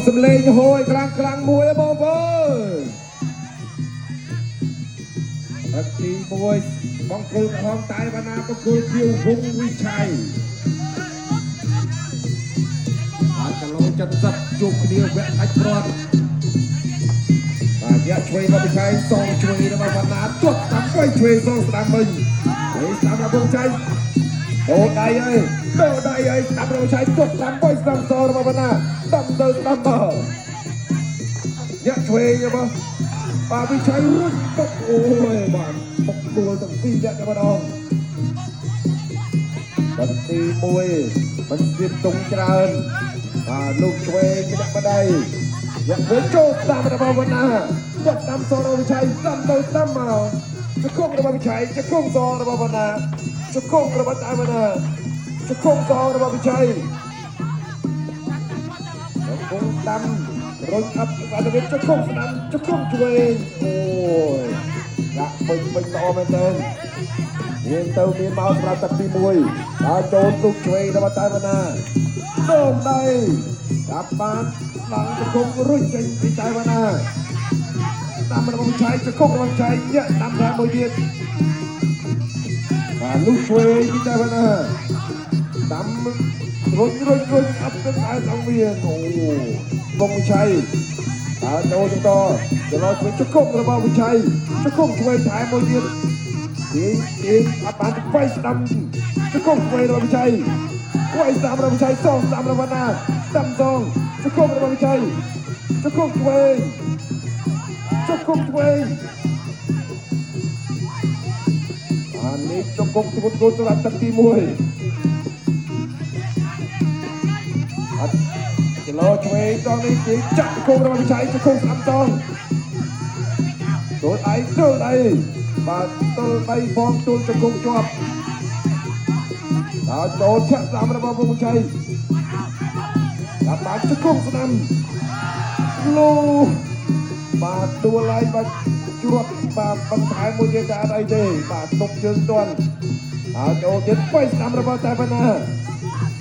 សម្លេងហួយខ្លាំងមួយបងប្អូនអត់ទីមួយបង្គោលក្រហមតែវណ្ណាបង្គោលជាវងវិឆ័យបាទកន្លង70ជួបគ្នាវគ្គដាច់ព្រាត់បាទយកឆ្វេងមកវិឆ័យសងឆ្វេងរបស់វណ្ណាទត់តាមវិញឆ្វេងសងស្ដាំវិញហើយស្ដាំរបស់វងចៃដូរដៃហើយស្ដាំរបស់វិឆ័យទត់តាមវិញស្ដាំសងរបស់វណ្ណាស្ដាំទៅស្ដាំមកយកឆ្វេងរបស់បាទវិឆ័យរុញបុកអូយបាទបុកដួលទាំងពីរយកតែម្ដងបន្ទី1មិនស្ទាបតុងច្រើនបាទលោកឆ្វេងដាក់បដៃយកវិញចូលតាមរបស់វណ្ណាយកតាមសរវិឆ័យស្ដាំទៅស្ដាំមកជង្គង់របស់វិឆ័យជង្គង់សរបស់វណ្ណាជង្គង់របស់តែវណ្ណាជង្គង់សរបស់វិឆ័យជង្គង់ស្ដាំរុញអប់បាទទៅជង្គង់ស្ដាំជង្គង់ឆ្វេងអូយដាក់ពេញល្អមែនទែនមានទៅមានមកសម្រាប់ទឹកទី1ដល់ចូលទុកឆ្វេងរបស់តែវណ្ណាដូមដៃចាប់បានឡើងជង្គង់រុញចេញពីតែវណ្ណាតាមរបស់ឆៃជង្គង់របស់ឆៃយកតាមតាមមួយទៀតបាទលុះឆ្វេងពីតែវណ្ណាតាមរុញអប់ទៅតែសងវាអូបងវិឆ័យដល់ចូលបន្តឆ្វេងជង្គង់របស់វិឆ័យជង្គង់ឆ្វេងថែមួយទៀតទីអត់បានទៅស្ដាំជង្គង់ឆ្វេងរបស់វិឆ័យស្ដាំរបស់វិឆ័យសងស្ដាំរបស់វណ្ណាស្ដាំសងជង្គង់របស់វិឆ័យជង្គង់ឆ្វេងអានេះជង្គង់គូសម្រាប់ទឹកទី1អត់គីឡូឆ្វេងតនេះគេចាក់ជង្គង់របស់វិឆ័យជង្គង់ស្ដាំសងចូលដៃបាទចូលដៃផងចូលជង្គង់ជាប់ដល់ចូលឆាក់ស្ដាំរបស់វងវិឆ័យដល់បានជង្គង់ស្ដាំលូបាទដួលហើយបាទជ្រាត់បាទបន្ថែមមួយទៀតតែអត់អីទេបាទទុកជើងទាន់ដល់ចូលទៀតស្ដាំរបស់តែវណ្ណា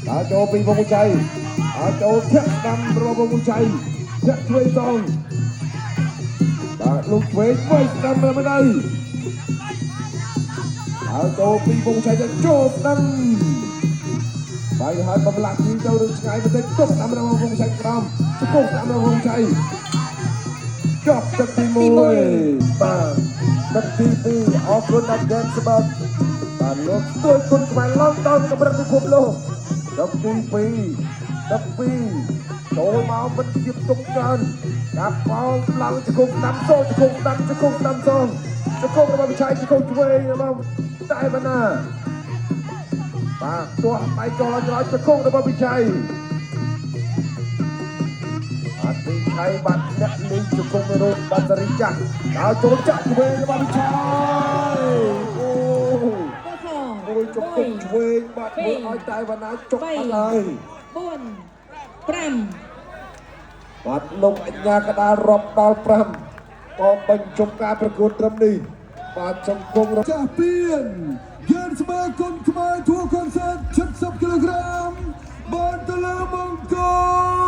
ដល់ចូលពីវងវិឆ័យដល់ចូលឆាក់ស្ដាំរបស់វងវិឆ័យឆាក់ឆ្វេងសងបាទលោកឆ្វេងស្ដាំម្ដាយហើយចូលពីវងឆៃទៅចូលស្ដាំបាយហើយបំលាក់ទីទៅឬឆ្ងាយបន្តិចទប់តាមរបស់វងឆៃក្រោមជង្គង់តាមរបស់វងឆៃចប់ទឹកទី1បាទទឹកទី2អរគុណដល់យ៉ាងស្បាត់បាទលោកជួយគុណខ្មែរឡងដល់កម្រិតពិភពលោកទឹកទី2ចូលមកមិនជាទុកច្រើនដាក់បោលឡើងជង្គង់ស្ដាំសងជង្គង់ស្ដាំសងជង្គង់របស់វិឆ័យជង្គង់ឆ្វេងរបស់តែវណ្ណាបាទទោះបៃចោលច្រឡំជង្គង់របស់វិឆ័យអត់វិឆ័យបាត់អ្នកលេងជង្គង់រត់បាត់សេរីចាស់ដល់ចូលចាក់ឆ្វេងរបស់វិឆ័យអូយជង្គង់ឆ្វេងបាត់ធ្វើឲ្យតែវណ្ណាចុកអត់ហើយ4 5បាទលោកអញ្ញាកដាលរាប់ដល់5ក៏បញ្ចប់ការប្រកួតត្រឹមនេះបាទជង្គង់ចាស់ពៀនយើងស្មើគុណខ្មែរធួកុនសែត70 គីឡូក្រាមបានទៅលើបង្គោល